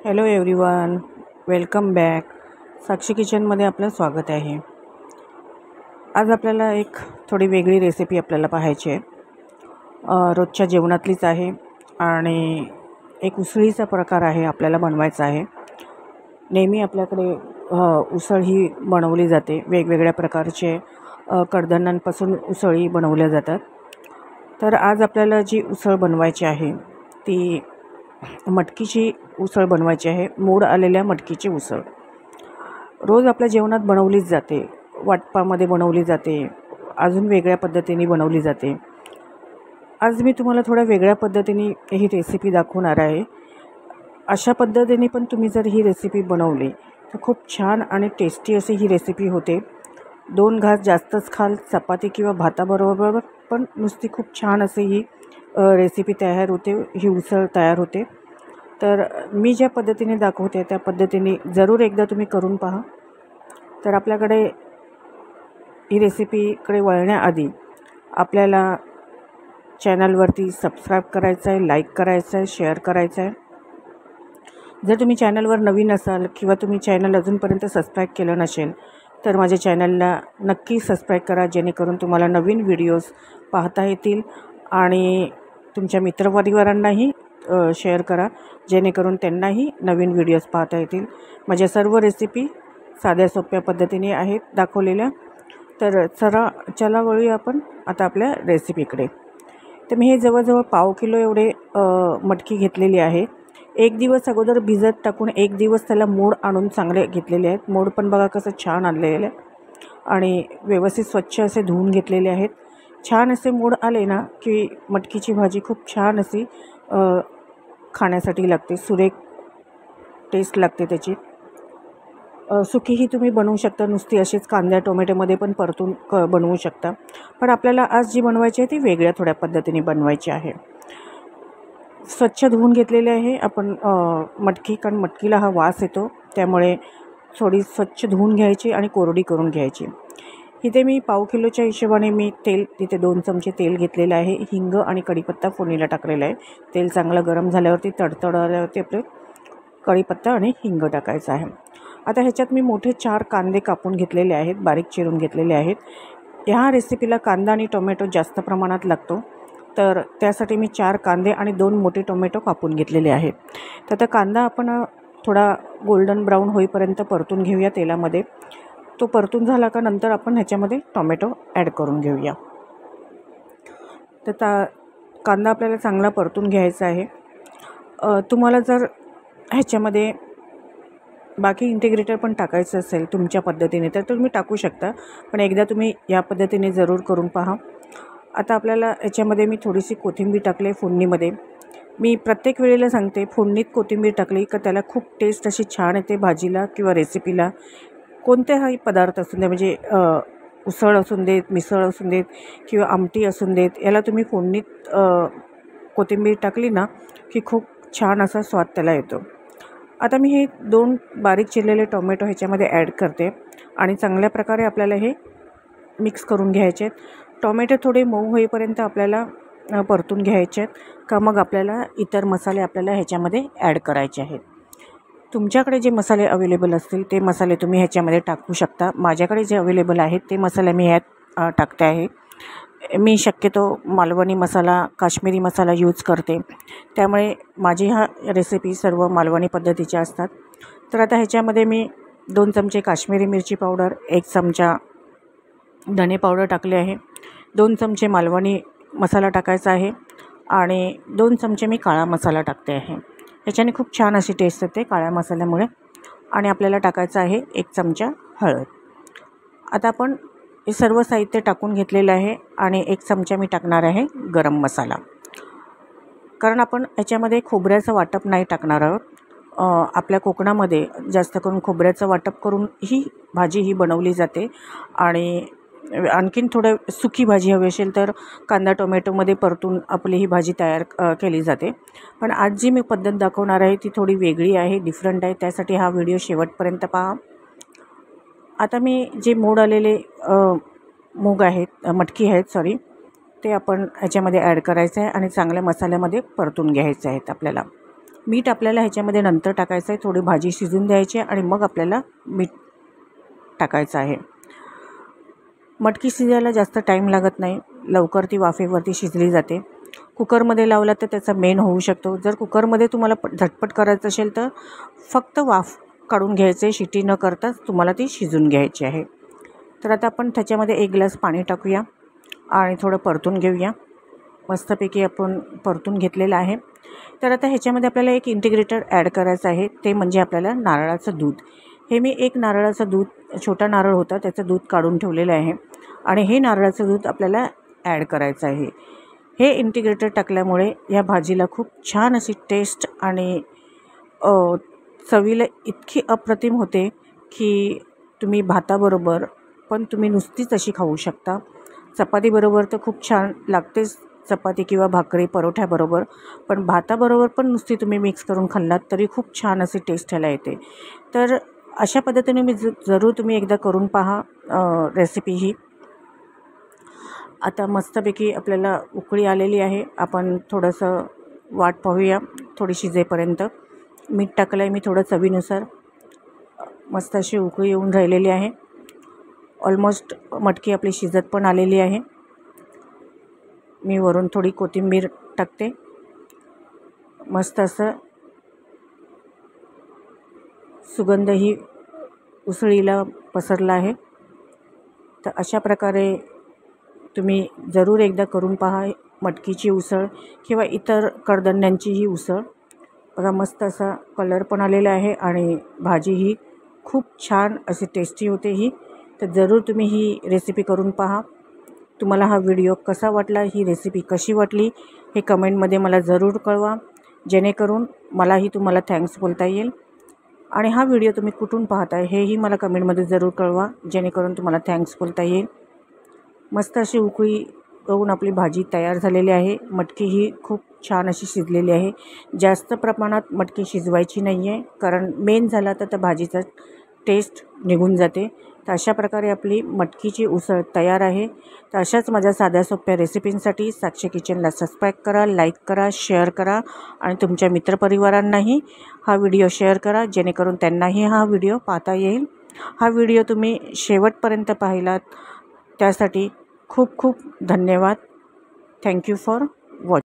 Hello everyone, welcome back. Sakshi किचनमध्ये आपलं स्वागत आहे. आज आपल्याला एक थोडी वेगळी रेसिपी आपल्याला पाहायची आहे. रोजच्या जेवणातलीच आहे आणि एक उसळीचा प्रकार आहे आपल्याला बनवायचा आहे. नेहमी आपल्याकडे उसळ ही बनवली जाते. वेगवेगळ्या प्रकारचे कडधान्यांपासून उसळी बनवल्या जातात. तर आज आपल्याला जी उसळ बनवायची आहे ती मटकीची उसळ बनवायची आहे. मोड आलेल्या मटकीची उसळ रोज आपल्या जेवणात बनवलीच जाते. वाटपामध्ये बनवली जाते, अजून वेगळ्या पद्धतीने बनवली जाते. आज मी तुम्हाला थोड्या वेगळ्या पद्धतीने ही रेसिपी दाखवणार आहे. अशा पद्धतीने पण तुम्ही जर ही रेसिपी बनवली तर खूप छान आणि टेस्टी अशी ही रेसिपी होते. 2 घास जास्तच खाल, चपाती किंवा भाताबरोबर पण नुसती खूप छान अशी ही रेसिपी तयार होते, ही उसळ तयार होते. तर मी ज्या पद्धतीने दाखवते त्या पद्धतीने जरूर एकदा तुम्ही करून पहा. तर आपल्याकडे ही रेसिपीकडे वळण्याआधी आपल्याला चॅनलवरती सबस्क्राईब करायचं आहे, लाईक करायचं आहे, शेअर करायचं आहे. जर तुम्ही चॅनलवर नवीन असाल किंवा तुम्ही चॅनल अजूनपर्यंत सबस्क्राईब केलं नसेल तर माझ्या चॅनलला नक्की सबस्क्राईब करा, जेणेकरून तुम्हाला नवीन व्हिडिओज पाहता येतील आणि तुमच्या मित्रपरिवारांनाही शेअर करा, जेणेकरून त्यांनाही नवीन व्हिडिओज पाहता येतील. माझ्या सर्व रेसिपी साध्या सोप्या पद्धतीने आहेत दाखवलेल्या. तर चला वळूया आपण आता आपल्या रेसिपीकडे. तर मी हे जवळजवळ पाव किलो एवढे मटकी घेतलेली आहे. एक दिवस अगोदर भिजत टाकून एक दिवस त्याला मोड आणून चांगले घेतलेले आहेत. मोड पण बघा कसं छान आणलेलं आहे आणि व्यवस्थित स्वच्छ असे धुवून घेतलेले आहेत. छान असे मोड आले ना की मटकीची भाजी खूप छान अशी खाण्यासाठी लागते, सुरेख टेस्ट लागते त्याची. सुकीही तुम्ही बनवू शकता, नुसती अशीच कांद्या टोमॅटोमध्ये पण परतून बनवू शकता. पण आपल्याला आज जी बनवायची आहे ती वेगळ्या थोड्या पद्धतीने बनवायची आहे. स्वच्छ धुवून घेतलेले आहे आपण मटकी, कारण मटकीला हा वास येतो, त्यामुळे थोडी स्वच्छ धुवून घ्यायची आणि कोरडी करून घ्यायची. इथे मी पाव किलोच्या हिशोबाने मी तेल, तिथे 2 चमचे तेल घेतलेलं आहे. हिंग आणि कढीपत्ता फोडणीला टाकलेला आहे. तेल चांगलं गरम झाल्यावरती तडतड आल्यावरती आपले कढीपत्ता आणि हिंग टाकायचं आहे. आता ह्याच्यात मी मोठे 4 कांदे कापून घेतलेले आहेत, बारीक चिरून घेतलेले आहेत. ह्या रेसिपीला कांदा आणि टोमॅटो जास्त प्रमाणात लागतो, तर त्यासाठी मी 4 कांदे आणि 2 मोठे टोमॅटो कापून घेतलेले आहेत. तर आता कांदा आपण थोडा गोल्डन ब्राऊन होईपर्यंत परतून घेऊया तेलामध्ये. तो परतून झाला का नंतर आपण ह्याच्यामध्ये टोमॅटो ॲड करून घेऊया. तर कांदा आपल्याला चांगला परतून घ्यायचा आहे. तुम्हाला जर ह्याच्यामध्ये बाकी इंटिग्रेटर पण टाकायचं असेल तुमच्या पद्धतीने तर तुम्ही टाकू शकता, पण एकदा तुम्ही या पद्धतीने जरूर करून पहा. आता आपल्याला याच्यामध्ये मी थोडीशी कोथिंबीर टाकली फोडणीमध्ये. मी प्रत्येक वेळेला सांगते, फोडणीत कोथिंबीर टाकली का त्याला खूप टेस्ट अशी छान येते भाजीला किंवा रेसिपीला. कोणत्याही पदार्थ असून दे, म्हणजे उसळ असून देत, मिसळ असून देत किंवा आमटी असून देत, याला तुम्ही फोडणीत कोथिंबीर टाकली ना की खूप छान असा स्वाद त्याला येतो. आता मी हे 2 बारीक चिरलेले टोमॅटो ह्याच्यामध्ये ॲड करते आणि चांगल्या प्रकारे आपल्याला हे मिक्स करून घ्यायचे आहेत. टोमॅटो थोडे मऊ होईपर्यंत आपल्याला परतून घ्यायचे आहेत, का मग आपल्याला इतर मसाले आपल्याला ह्याच्यामध्ये ॲड करायचे आहेत. तुमच्याकडे जे मसाले अवेलेबल असतील ते मसाले तुम्ही ह्याच्यामध्ये टाकू शकता. माझ्याकडे जे अवेलेबल आहेत ते मसाले मी ह्यात टाकते आहे. मी शक्यतो मालवणी मसाला, काश्मीरी मसाला यूज करते, त्यामुळे माझी ह्या रेसिपी सर्व मालवणी पद्धतीच्या असतात. तर आता ह्याच्यामध्ये मी 2 चमचे काश्मीरी मिरची पावडर, 1 चमचा धने पावडर टाकले आहे, 2 चमचे मालवणी मसाला टाकायचा आहे आणि 2 चमचे मी काळा मसाला टाकते आहे. ह्याच्याने खूप छान अशी टेस्ट येते काळ्या मसाल्यामुळे. आणि आपल्याला टाकायचं आहे 1 चमचा हळद. आता आपण हे सर्व साहित्य टाकून घेतलेलं आहे आणि 1 चमचा मी टाकणार आहे गरम मसाला, कारण आपण याच्यामध्ये खोबऱ्याचं वाटप नाही टाकणार आहोत. आपल्या कोकणामध्ये जास्त करून खोबऱ्याचं वाटप करून ही भाजी ही बनवली जाते आणि आणखीन थोडं सुकी भाजी हवी असेल तर कांदा टोमॅटोमध्ये परतून आपली ही भाजी तयार केली जाते. पण आज जी मी पद्धत दाखवणार आहे ती थोडी वेगळी आहे, डिफरंट आहे, त्यासाठी हा व्हिडिओ शेवटपर्यंत पहा. आता मी जे मोड आलेले मूग आहेत, मटकी आहेत सॉरी, ते आपण ह्याच्यामध्ये ॲड करायचं आहे आणि चांगल्या मसाल्यामध्ये परतून घ्यायचे आहेत आपल्याला. मीठ आपल्याला ह्याच्यामध्ये नंतर टाकायचं आहे. थोडी भाजी शिजून द्यायची आणि मग आपल्याला मीठ टाकायचं आहे. मटकी शिजायला जास्त टाईम लागत नाही, लवकर ती वाफेवरती शिजली जाते. कुकरमध्ये लावला तर त्याचा मेन होऊ शकतो. जर कुकरमध्ये तुम्हाला झटपट करायचं असेल तर फक्त वाफ काढून घ्यायचे, शिटी न करताच तुम्हाला ती शिजून घ्यायची आहे. तर आता आपण त्याच्यामध्ये 1 ग्लास पाणी टाकूया आणि थोडं परतून घेऊया. मस्तपैकी आपण परतून घेतलेलं आहे. तर आता ह्याच्यामध्ये आपल्याला एक इंटिग्रेटर ॲड करायचं आहे, ते म्हणजे आपल्याला नारळाचं दूध. हे मी 1 नारळाचं दूध, छोटा नारळ होता त्याचं दूध काढून ठेवलेलं आहे आणि हे नारळाचं दूध आपल्याला ॲड करायचं आहे. हे इंटिग्रेटर टाकल्यामुळे या भाजीला खूप छान अशी टेस्ट आणि चवीला इतकी अप्रतिम होते की तुम्ही भाताबरोबर पण तुम्ही नुसतीच अशी खाऊ शकता. चपातीबरोबर तर खूप छान लागतेच, चपाती किंवा भाकरी परोठ्याबरोबर, पण भाताबरोबर पण नुसती तुम्ही मिक्स करून खाल्लात तरी खूप छान अशी टेस्ट ह्याला येते. तर अशा पद्धतीने जरूर तुम्ही एकदा करून पहा रेसिपी ही. आता मस्तपैकी आपल्याला उकळी आलेली आहे. आपण थोडंसं वाट पाहूया थोडी शिजेपर्यंत. मीठ टाकलं आहे मी थोडं चवीनुसार. मस्त अशी उकळी येऊन राहिलेली आहे. ऑलमोस्ट मटकी आपली शिजत पण आलेली आहे. मी वरून थोडी कोथिंबीर टाकते. मस्त असं सुगंधही उसळीला पसरला आहे. तर अशा प्रकारे तुम्ही जरूर एकदा करून पहा मटकीची उसळ किंवा इतर कडधान्यांचीही उसळ. बघा मस्त असा कलर पण आलेला आहे आणि भाजी ही खूप छान अशी टेस्टी होते ही. तर जरूर तुम्ही ही रेसिपी करून पहा. तुम्हाला हा व्हिडिओ कसा वाटला, ही रेसिपी कशी वाटली हे कमेंटमध्ये मला जरूर कळवा, जेणेकरून मलाही तुम्हाला थँक्स बोलता येईल. आणि हा व्हिडिओ तुम्ही कुठून पाहताय हेही मला कमेंटमध्ये जरूर कळवा, जेणेकरून तुम्हाला थँक्स बोलता येईल. मस्त अशी उकळी येऊन आपली भाजी तयार झालेली आहे. मटकी ही खूप छान अशी शिजलेली आहे. जास्त प्रमाणात मटकी शिजवायची नाही आहे, कारण मेन झाला तर त्या भाजीचा टेस्ट निघून जाते. तर अशा प्रकारे आपली मटकीची उसळ तयार आहे. तर अशाच माझ्या साध्या सोप्या रेसिपींसाठी साक्षी किचनला सबस्क्राईब करा, लाईक करा, शेअर करा आणि तुमच्या मित्रपरिवारांनाही हा व्हिडिओ शेअर करा, जेणेकरून त्यांनाही हा व्हिडिओ पाहता येईल. हा व्हिडिओ तुम्ही शेवटपर्यंत पाहिलात त्यासाठी खूप खूप धन्यवाद. Thank you for watching.